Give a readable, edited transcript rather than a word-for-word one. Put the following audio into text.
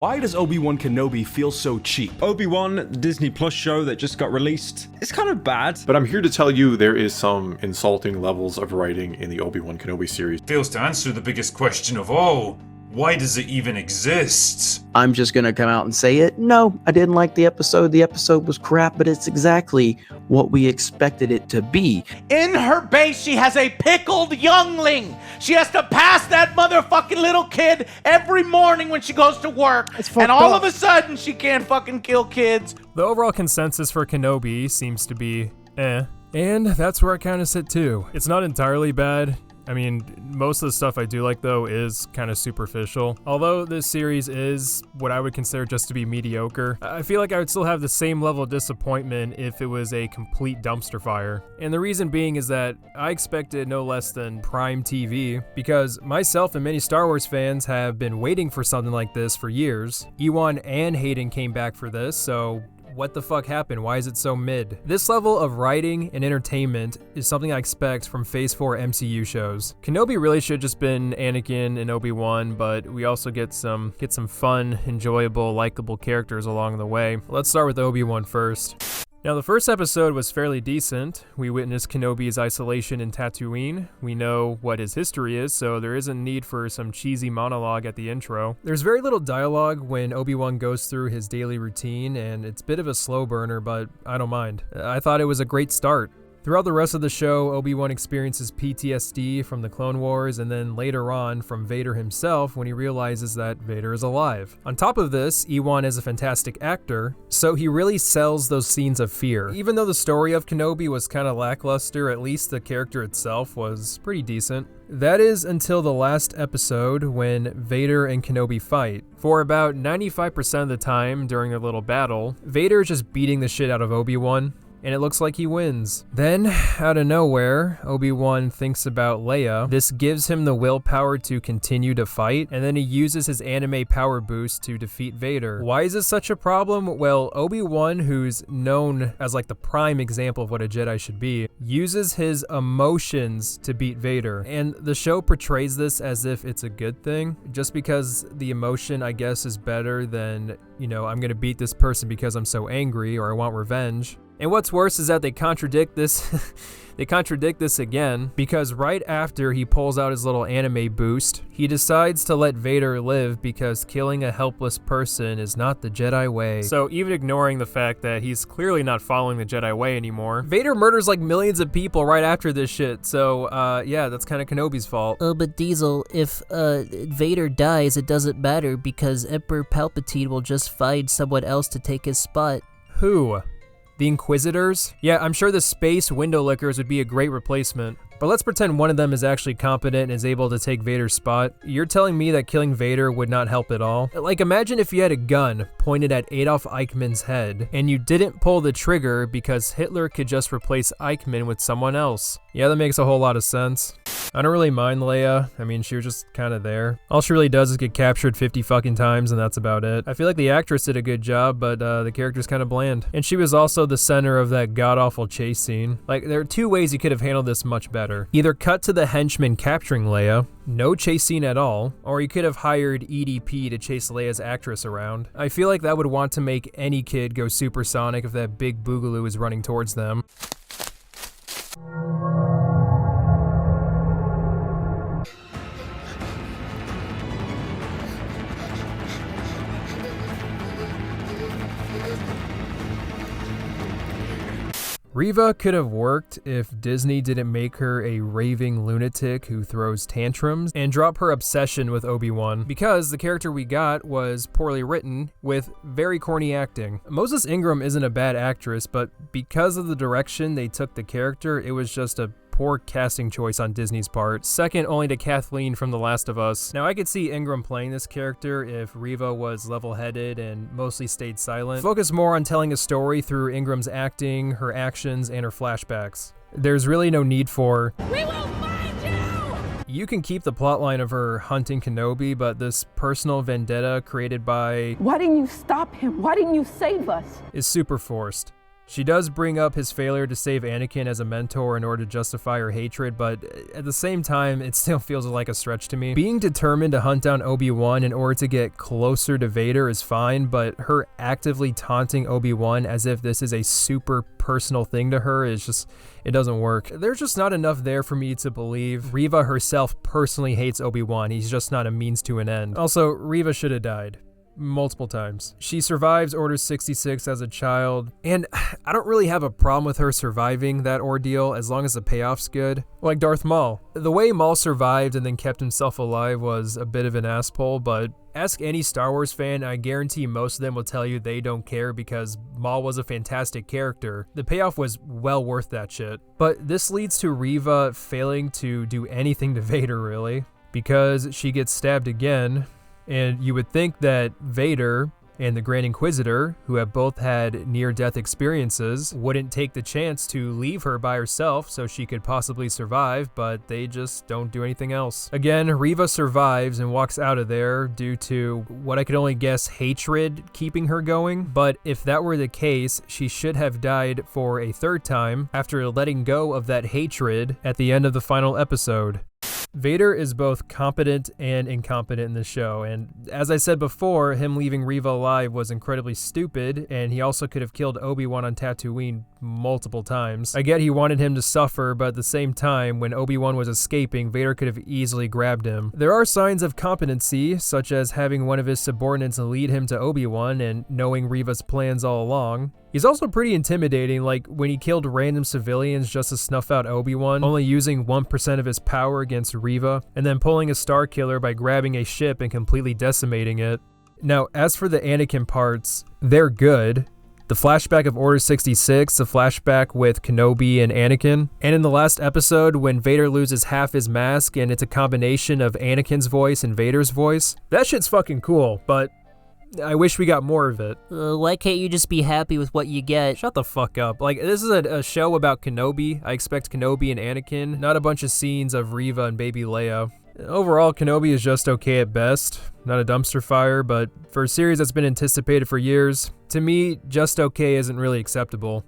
Why does Obi-Wan Kenobi feel so cheap? Obi-Wan, the Disney Plus show that just got released, it's kind of bad. But I'm here to tell you there is some insulting levels of writing in the Obi-Wan Kenobi series. Fails to answer the biggest question of all. Why does it even exist? I'm just gonna come out and say it. No, I didn't like the episode. The episode was crap, but it's exactly what we expected it to be. In her base, she has a pickled youngling. She has to pass that motherfucking little kid every morning when she goes to work. And all of a sudden, she can't fucking kill kids. The overall consensus for Kenobi seems to be eh. And that's where I kind of sit too. It's not entirely bad. I mean, most of the stuff I do like, though, is kind of superficial. Although this series is what I would consider just to be mediocre, I feel like I would still have the same level of disappointment if it was a complete dumpster fire. And the reason being is that I expected no less than prime TV, because myself and many Star Wars fans have been waiting for something like this for years. Ewan and Hayden came back for this, so what the fuck happened? Why is it so mid? This level of writing and entertainment is something I expect from Phase 4 MCU shows. Kenobi really should have just been Anakin and Obi-Wan, but we also get some fun, enjoyable, likable characters along the way. Let's start with Obi-Wan first. Now, the first episode was fairly decent. We witnessed Kenobi's isolation in Tatooine. We know what his history is, so there isn't need for some cheesy monologue at the intro. There's very little dialogue when Obi-Wan goes through his daily routine, and it's a bit of a slow burner, but I don't mind. I thought it was a great start. Throughout the rest of the show, Obi-Wan experiences PTSD from the Clone Wars and then later on from Vader himself when he realizes that Vader is alive. On top of this, Ewan is a fantastic actor, so he really sells those scenes of fear. Even though the story of Kenobi was kind of lackluster, at least the character itself was pretty decent. That is until the last episode when Vader and Kenobi fight. For about 95% of the time during their little battle, Vader is just beating the shit out of Obi-Wan, and it looks like he wins. Then, out of nowhere, Obi-Wan thinks about Leia. This gives him the willpower to continue to fight, and then he uses his anime power boost to defeat Vader. Why is this such a problem? Well, Obi-Wan, who's known as like the prime example of what a Jedi should be, uses his emotions to beat Vader. And the show portrays this as if it's a good thing, just because the emotion, I guess, is better than, I'm gonna beat this person because I'm so angry or I want revenge. And what's worse is that they contradict this they contradict this again, because right after he pulls out his little anime boost, he decides to let Vader live because killing a helpless person is not the Jedi way. So even ignoring the fact that he's clearly not following the Jedi way anymore, Vader murders like millions of people right after this shit. So yeah, that's kind of Kenobi's fault. Oh, but Diesel, if Vader dies, it doesn't matter because Emperor Palpatine will just find someone else to take his spot. Who? The Inquisitors? Yeah, I'm sure the Space Window Lickers would be a great replacement. But let's pretend one of them is actually competent and is able to take Vader's spot. You're telling me that killing Vader would not help at all? Like, imagine if you had a gun pointed at Adolf Eichmann's head, and you didn't pull the trigger because Hitler could just replace Eichmann with someone else. Yeah, that makes a whole lot of sense. I don't really mind Leia. I mean, she was just kind of there. All she really does is get captured 50 fucking times, and that's about it. I feel like the actress did a good job, but the character's kind of bland. And she was also the center of that god-awful chase scene. Like, there are two ways you could have handled this much better. Either cut to the henchman capturing Leia, no chase scene at all, or you could have hired EDP to chase Leia's actress around. I feel like that would want to make any kid go supersonic if that big boogaloo is running towards them. Reva could have worked if Disney didn't make her a raving lunatic who throws tantrums and drop her obsession with Obi-Wan, because the character we got was poorly written with very corny acting. Moses Ingram isn't a bad actress, but because of the direction they took the character, it was just a poor casting choice on Disney's part, second only to Kathleen from The Last of Us. Now, I could see Ingram playing this character if Reva was level-headed and mostly stayed silent. Focus more on telling a story through Ingram's acting, her actions, and her flashbacks. There's really no need for, "We will find you!" You can keep the plotline of her hunting Kenobi, but this personal vendetta created by, "Why didn't you stop him? Why didn't you save us?" is super forced. She does bring up his failure to save Anakin as a mentor in order to justify her hatred, but at the same time, it still feels like a stretch to me. Being determined to hunt down Obi-Wan in order to get closer to Vader is fine, but her actively taunting Obi-Wan as if this is a super personal thing to her is just, it doesn't work. There's just not enough there for me to believe Reva herself personally hates Obi-Wan. He's just not a means to an end. Also, Reva should have died. Multiple times. She survives Order 66 as a child, and I don't really have a problem with her surviving that ordeal as long as the payoff's good. Like Darth Maul. The way Maul survived and then kept himself alive was a bit of an asshole, but ask any Star Wars fan, I guarantee most of them will tell you they don't care because Maul was a fantastic character. The payoff was well worth that shit. But this leads to Reva failing to do anything to Vader, really, because she gets stabbed again. And you would think that Vader and the Grand Inquisitor, who have both had near-death experiences, wouldn't take the chance to leave her by herself so she could possibly survive, but they just don't do anything else. Again, Reva survives and walks out of there due to what I could only guess hatred keeping her going, but if that were the case, she should have died for a third time after letting go of that hatred at the end of the final episode. Vader is both competent and incompetent in the show, and as I said before, him leaving Reva alive was incredibly stupid, and he also could have killed Obi-Wan on Tatooine multiple times. I get he wanted him to suffer, but at the same time, when Obi-Wan was escaping, Vader could have easily grabbed him. There are signs of competency, such as having one of his subordinates lead him to Obi-Wan and knowing Reva's plans all along. He's also pretty intimidating, like when he killed random civilians just to snuff out Obi-Wan, only using 1% of his power against Reva, and then pulling a Star Killer by grabbing a ship and completely decimating it. Now, as for the Anakin parts, they're good. The flashback of Order 66, the flashback with Kenobi and Anakin, and in the last episode when Vader loses half his mask and it's a combination of Anakin's voice and Vader's voice, that shit's fucking cool, but I wish we got more of it. Why can't you just be happy with what you get? Shut the fuck up. Like, this is a show about Kenobi. I expect Kenobi and Anakin, not a bunch of scenes of Reva and baby Leia. Overall, Kenobi is just okay at best. Not a dumpster fire, but for a series that's been anticipated for years, to me, just okay isn't really acceptable.